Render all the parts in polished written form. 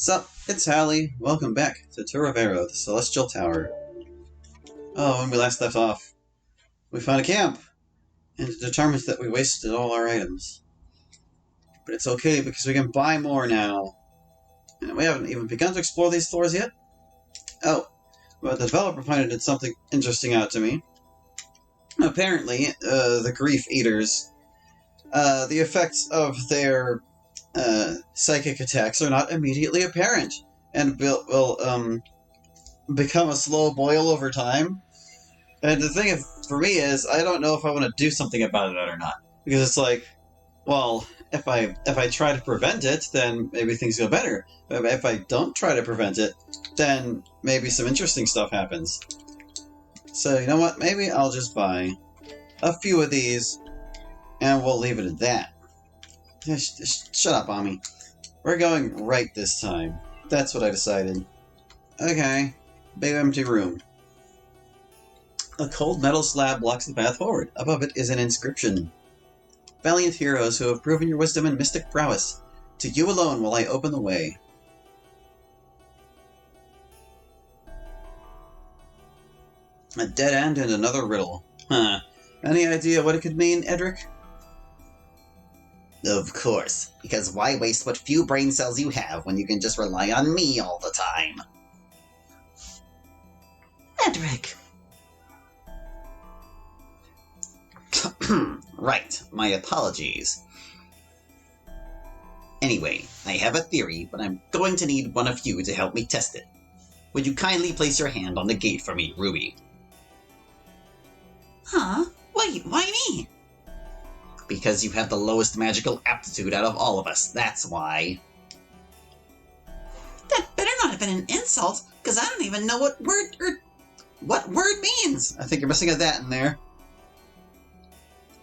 Sup, it's Hallie. Welcome back to Turovero, the Celestial Tower. Oh, when we last left off, we found a camp, and it determines that we wasted all our items. But it's okay, because we can buy more now. And we haven't even begun to explore these floors yet. Oh, well, the developer pointed something interesting out to me. Apparently, the Grief Eaters, the effects of their psychic attacks are not immediately apparent, and will become a slow boil over time. And the thing for me is, I don't know if I want to do something about it or not, because it's like, well, if I try to prevent it, then maybe things go better. But if I don't try to prevent it, then maybe some interesting stuff happens. So you know what? Maybe I'll just buy a few of these, and we'll leave it at that. Shut up, Ami. We're going right this time. That's what I decided. Okay. Big empty room. A cold metal slab blocks the path forward. Above it is an inscription. Valiant heroes who have proven your wisdom and mystic prowess. To you alone will I open the way. A dead end and another riddle. Huh. Any idea what it could mean, Edric? Of course, because why waste what few brain cells you have when you can just rely on me all the time? Edric. Right, my apologies. Anyway, I have a theory, but I'm going to need one of you to help me test it. Would you kindly place your hand on the gate for me, Ruby? Huh? Wait, why me? Because you have the lowest magical aptitude out of all of us, that's why. That better not have been an insult, because I don't even know what word means. I think you're missing a that in there.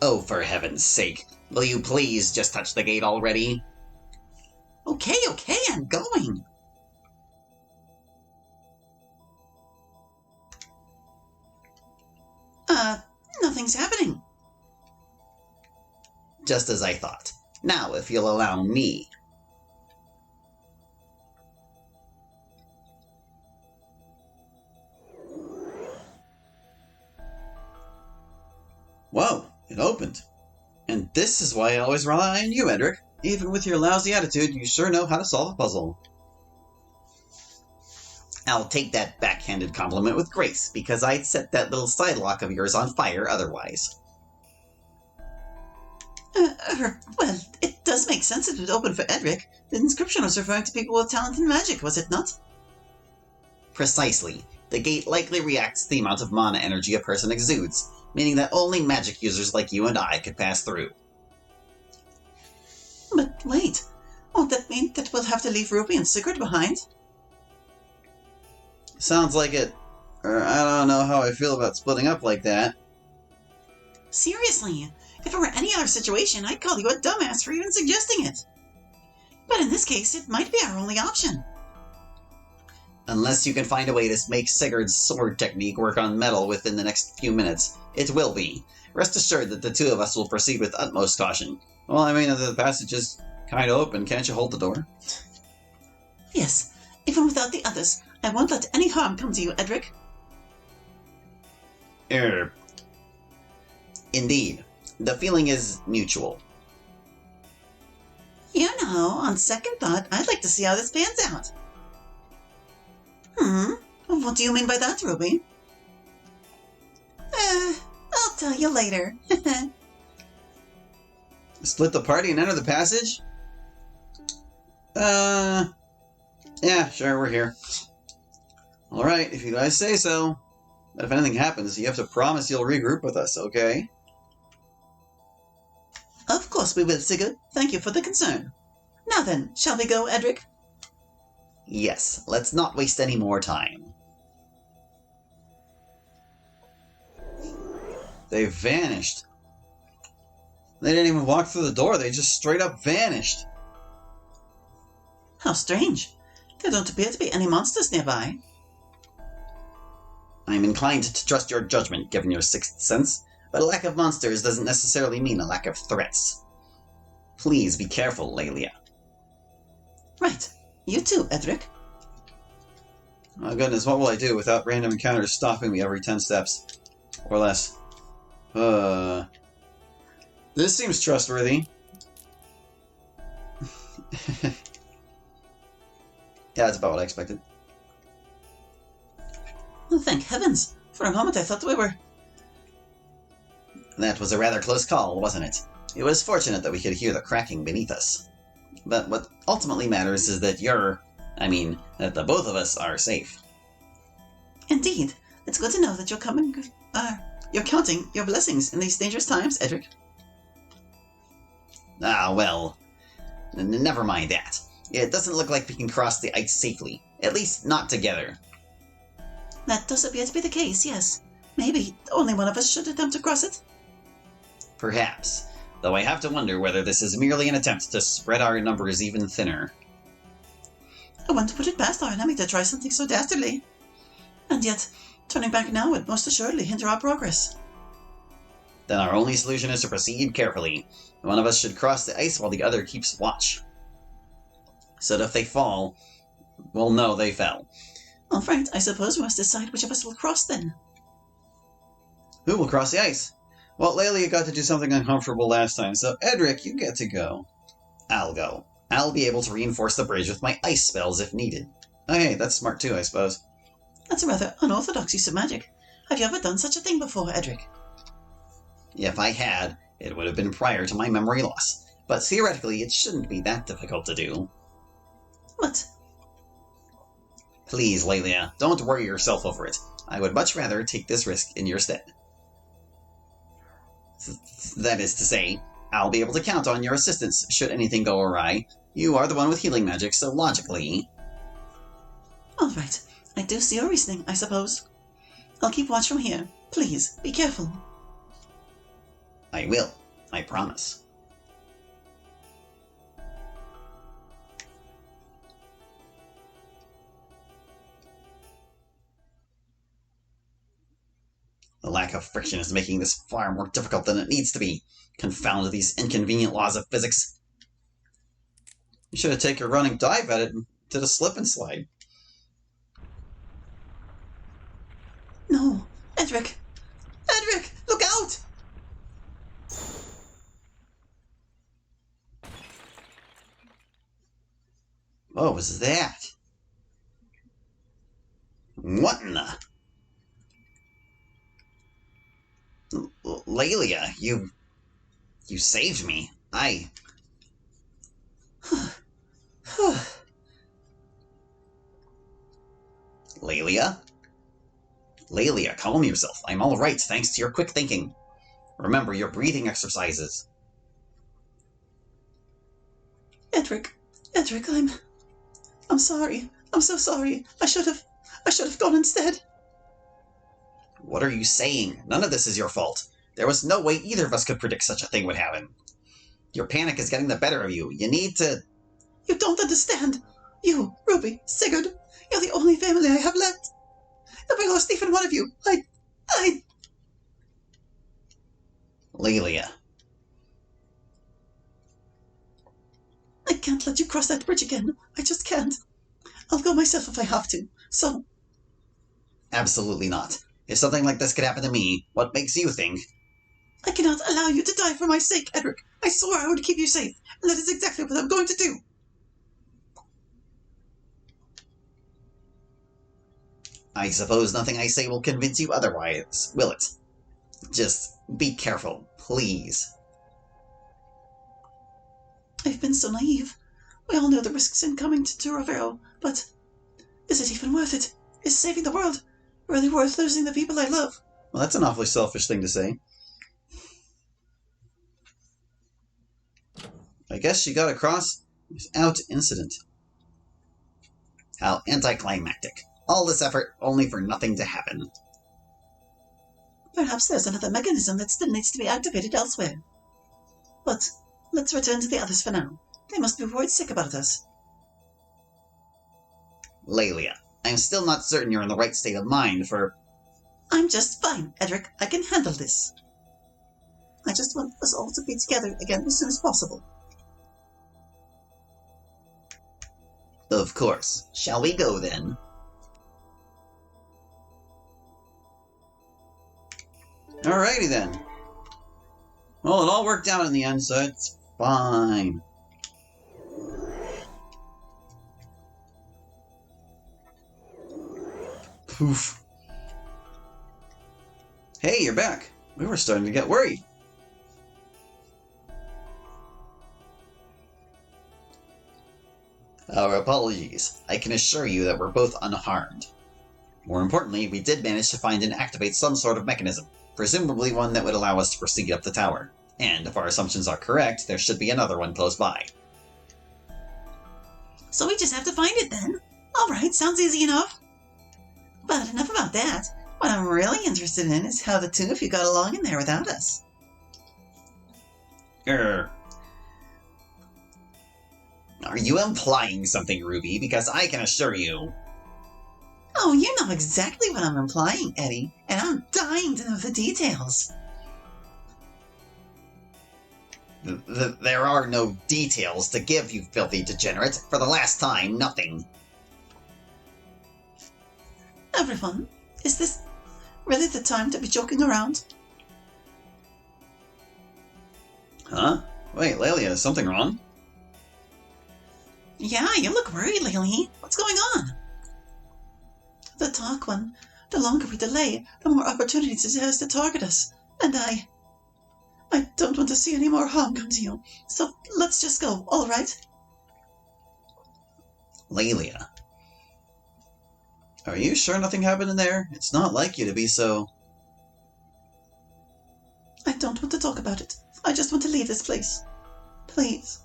Oh, for heaven's sake. Will you please just touch the gate already? Okay, I'm going. Nothing's happening. Just as I thought. Now, if you'll allow me. Whoa, it opened. And this is why I always rely on you, Edric. Even with your lousy attitude, you sure know how to solve a puzzle. I'll take that backhanded compliment with grace, because I'd set that little sidelock of yours on fire otherwise. Well, it does make sense it would open for Edric. The inscription was referring to people with talent in magic, was it not? Precisely. The gate likely reacts to the amount of mana energy a person exudes, meaning that only magic users like you and I could pass through. But wait, won't that mean that we'll have to leave Ruby and Sigurd behind? Sounds like it. Or I don't know how I feel about splitting up like that. Seriously, if it were any other situation, I'd call you a dumbass for even suggesting it. But in this case, it might be our only option. Unless you can find a way to make Sigurd's sword technique work on metal within the next few minutes, it will be. Rest assured that the two of us will proceed with utmost caution. Well, I mean, the passage is kind of open. Can't you hold the door? Yes, even without the others, I won't let any harm come to you, Edric. Indeed. The feeling is mutual. You know, on second thought, I'd like to see how this pans out. What do you mean by that, Ruby? I'll tell you later. Split the party and enter the passage? Yeah, sure, we're here. Alright, if you guys say so. But if anything happens, you have to promise you'll regroup with us, okay? Of course we will, Sigurd. Thank you for the concern. Now then, shall we go, Edric? Yes, let's not waste any more time. They vanished. They didn't even walk through the door, they just straight up vanished. How strange. There don't appear to be any monsters nearby. I'm inclined to trust your judgment, given your sixth sense, but a lack of monsters doesn't necessarily mean a lack of threats. Please be careful, Lelia. Right. You too, Edric. Oh goodness, what will I do without random encounters stopping me every 10 steps? Or less. This seems trustworthy. Yeah, that's about what I expected. Oh, thank heavens. For a moment I thought we were... That was a rather close call, wasn't it? It was fortunate that we could hear the cracking beneath us. But what ultimately matters is that that the both of us are safe. Indeed. It's good to know that you're counting your blessings in these dangerous times, Edric. Ah, well. Never mind that. It doesn't look like we can cross the ice safely. At least not together. That does appear to be the case, yes. Maybe only one of us should attempt to cross it. Perhaps. Though I have to wonder whether this is merely an attempt to spread our numbers even thinner. I wouldn't put it past our enemy to try something so dastardly. And yet, turning back now would most assuredly hinder our progress. Then our only solution is to proceed carefully. One of us should cross the ice while the other keeps watch. So that if they fall, we'll know they fell. All right, I suppose we must decide which of us will cross then. Who will cross the ice? Well, Lelia got to do something uncomfortable last time, so Edric, you get to go. I'll go. I'll be able to reinforce the bridge with my ice spells if needed. Oh, hey, that's smart too, I suppose. That's a rather unorthodox use of magic. Have you ever done such a thing before, Edric? If I had, it would have been prior to my memory loss. But theoretically, it shouldn't be that difficult to do. What? Please, Lelia, don't worry yourself over it. I would much rather take this risk in your stead. That is to say, I'll be able to count on your assistance should anything go awry. You are the one with healing magic, so logically... All right. I do see your reasoning, I suppose. I'll keep watch from here. Please, be careful. I will. I promise. The lack of friction is making this far more difficult than it needs to be. Confound these inconvenient laws of physics. You should have taken a running dive at it and did a slip and slide. No, Edric! Edric, look out! What was that? What in the... Lelia, you saved me. Lelia? Lelia, calm yourself. I'm all right, thanks to your quick thinking. Remember your breathing exercises. Edric, I'm sorry. I'm so sorry. I should have gone instead. What are you saying? None of this is your fault. There was no way either of us could predict such a thing would happen. Your panic is getting the better of you. You need to... You don't understand. You, Ruby, Sigurd, you're the only family I have left. If I lost even one of you, Lelia. I can't let you cross that bridge again. I just can't. I'll go myself if I have to. So... Absolutely not. If something like this could happen to me, what makes you think... I cannot allow you to die for my sake, Edric. I swore I would keep you safe, and that is exactly what I'm going to do. I suppose nothing I say will convince you otherwise, will it? Just be careful, please. I've been so naive. We all know the risks in coming to Turovero, but is it even worth it? Is saving the world really worth losing the people I love? Well, that's an awfully selfish thing to say. I guess she got across without incident. How anticlimactic. All this effort only for nothing to happen. Perhaps there's another mechanism that still needs to be activated elsewhere. But let's return to the others for now. They must be worried sick about us. Lelia, I'm still not certain you're in the right state of mind for... I'm just fine, Edric. I can handle this. I just want us all to be together again as soon as possible. Of course. Shall we go then? Alrighty then. Well, it all worked out in the end, so it's fine. Poof. Hey, you're back. We were starting to get worried. Our apologies. I can assure you that we're both unharmed. More importantly, we did manage to find and activate some sort of mechanism, presumably one that would allow us to proceed up the tower. And if our assumptions are correct, there should be another one close by. So we just have to find it then. Alright, sounds easy enough. But enough about that. What I'm really interested in is how the two of you got along in there without us. Are you implying something, Ruby? Because I can assure you... Oh, you know exactly what I'm implying, Eddie, and I'm dying to know the details. There are no details to give, you filthy degenerate. For the last time, nothing. Everyone, is this really the time to be joking around? Huh? Wait, Lelia, is something wrong? Yeah, you look worried, Lily. What's going on? The Tarquin. The longer we delay, the more opportunities it has to target us. And I don't want to see any more harm come to you. So let's just go, all right? Lelia. Are you sure nothing happened in there? It's not like you to be so... I don't want to talk about it. I just want to leave this place. Please.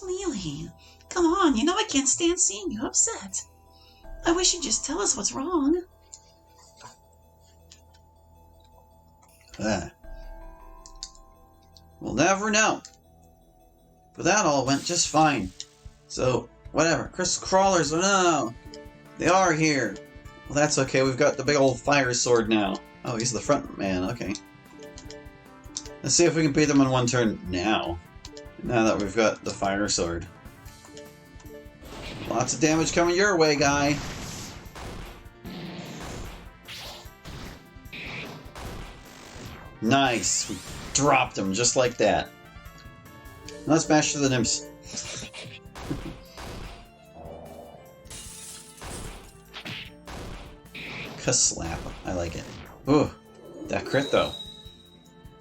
Lily, come on, you know I can't stand seeing you upset. I wish you'd just tell us what's wrong. We'll never know. But that all went just fine. So, whatever. Crystal Crawlers, oh no! They are here! Well, that's okay, we've got the big old fire sword now. Oh, he's the front man, okay. Let's see if we can beat them in one turn now. Now that we've got the fire sword. Lots of damage coming your way, guy. Nice. We dropped him just like that. Now let's smash through the nymphs. Ka-slap. I like it. Ooh, that crit though.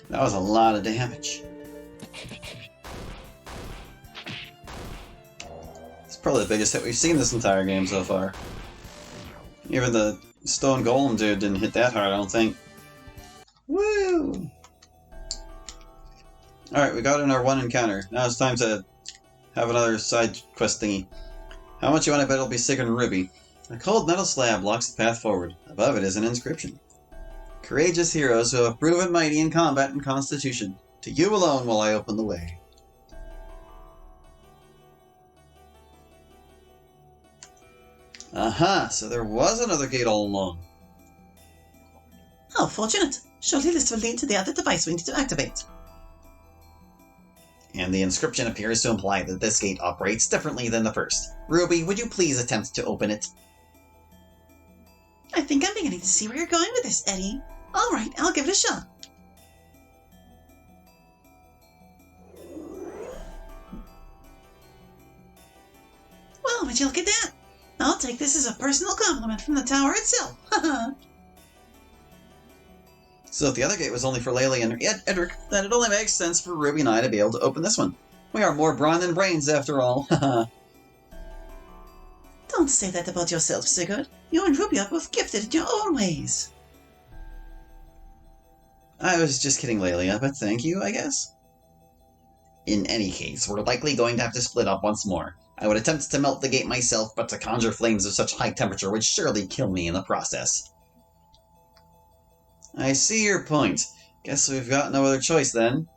That was a lot of damage. It's probably the biggest hit we've seen this entire game so far. Even the stone golem dude didn't hit that hard, I don't think. Woo! Alright, we got in our one encounter. Now it's time to have another side quest thingy. How much you want to bet it'll be Sigurd and Ruby? A cold metal slab blocks the path forward. Above it is an inscription. Courageous heroes who have proven mighty in combat and constitution. To you alone will I open the way. Aha, so there was another gate all along. How fortunate. Surely this will lead to the other device we need to activate. And the inscription appears to imply that this gate operates differently than the first. Ruby, would you please attempt to open it? I think I'm beginning to see where you're going with this, Eddie. Alright, I'll give it a shot. Well, would you look at that? I'll take this as a personal compliment from the tower itself. Haha. So if the other gate was only for Laylee and Edric, then it only makes sense for Ruby and I to be able to open this one. We are more brawn than brains, after all. Haha. Don't say that about yourself, Sigurd. You and Ruby are both gifted in your own ways. I was just kidding, Lelia, but thank you, I guess. In any case, we're likely going to have to split up once more. I would attempt to melt the gate myself, but to conjure flames of such high temperature would surely kill me in the process. I see your point. Guess we've got no other choice then.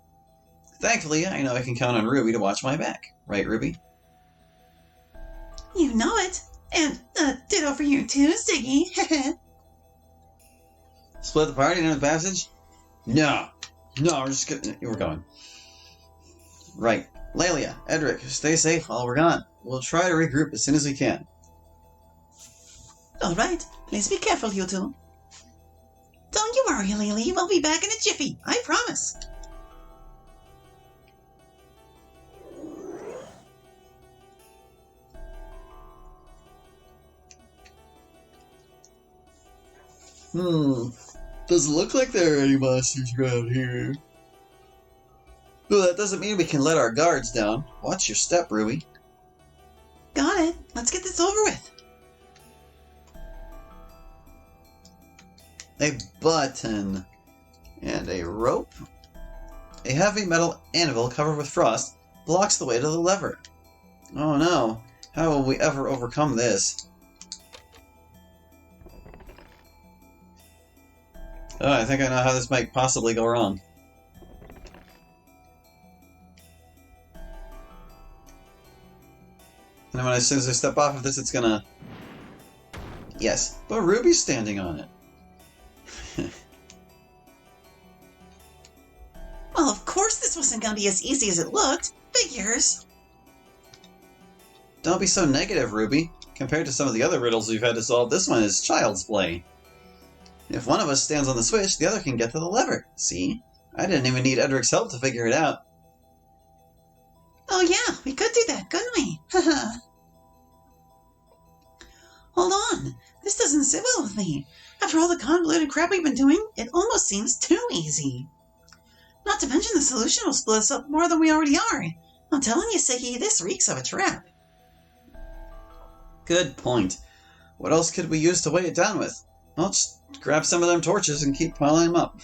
Thankfully, I know I can count on Ruby to watch my back. Right, Ruby? You know it. And, ditto for you too, Siggy. Split the party in the passage? No. No, we're just getting. We're going. Right. Lelia, Edric, stay safe while we're gone. We'll try to regroup as soon as we can. All right. Please be careful, you two. Don't you worry, Lily. We'll be back in a jiffy. I promise. Doesn't look like there are any monsters around here. Well, that doesn't mean we can let our guards down. Watch your step, Ruby. Got it. Let's get this over with. A button. And a rope. A heavy metal anvil covered with frost blocks the way to the lever. Oh no. How will we ever overcome this? Oh, I think I know how this might possibly go wrong. And then as soon as I step off of this, it's gonna... Yes, but Ruby's standing on it. Well, of course this wasn't going to be as easy as it looked. Figures. Don't be so negative, Ruby. Compared to some of the other riddles we've had to solve, this one is child's play. If one of us stands on the switch, the other can get to the lever. See? I didn't even need Edric's help to figure it out. Oh yeah, we could do that, couldn't we? Haha. Hold on. This doesn't sit well with me. After all the convoluted crap we've been doing, it almost seems too easy. Not to mention the solution will split us up more than we already are. I'm telling you, Siggy, this reeks of a trap. Good point. What else could we use to weigh it down with? Well, just grab some of them torches and keep piling them up.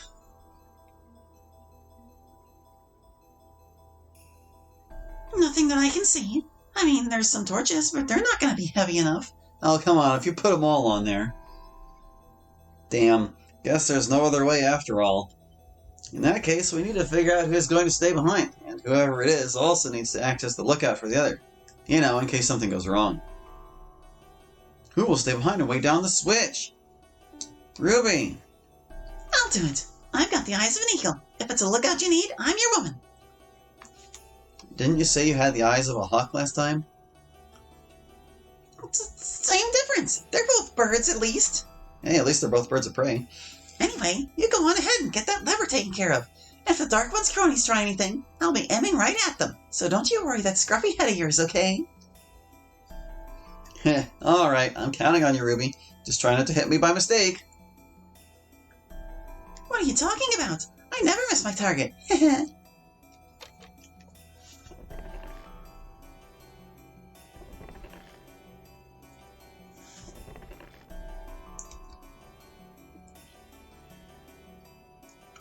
Nothing that I can see. I mean, there's some torches, but they're not going to be heavy enough. Oh, come on, if you put them all on there. Damn, guess there's no other way after all. In that case, we need to figure out who's going to stay behind, and whoever it is also needs to act as the lookout for the other. You know, in case something goes wrong. Who will stay behind and weigh down the switch? Ruby! I'll do it. I've got the eyes of an eagle. If it's a lookout you need, I'm your woman. Didn't you say you had the eyes of a hawk last time? It's the same difference. They're both birds, at least. Hey, at least they're both birds of prey. Anyway, you go on ahead and get that lever taken care of. If the Dark One's cronies try anything, I'll be aiming right at them. So don't you worry that scruffy head of yours, okay? Heh, alright, I'm counting on you, Ruby. Just try not to hit me by mistake. What are you talking about? I never miss my target.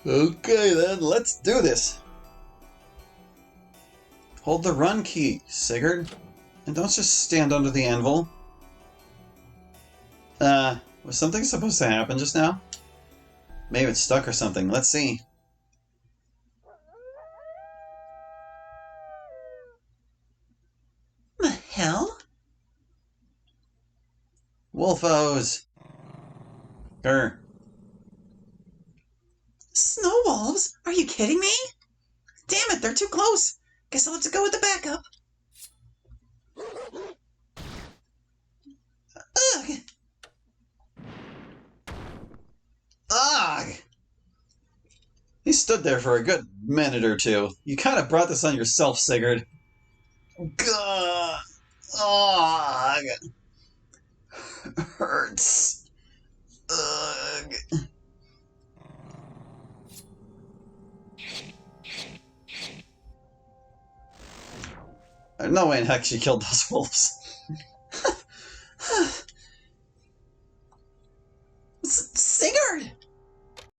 Okay then, let's do this. Hold the run key, Sigurd. And don't just stand under the anvil. Was something supposed to happen just now? Maybe it's stuck or something. Let's see. The hell? Wolfos! Grr. Snow wolves? Are you kidding me? Damn it, they're too close. Guess I'll have to go with the backup. Ugh! Ugh! He stood there for a good minute or two. You kind of brought this on yourself, Sigurd. Gah! Ugh! Hurts. Ugh! No way in heck she killed those wolves. Sigurd!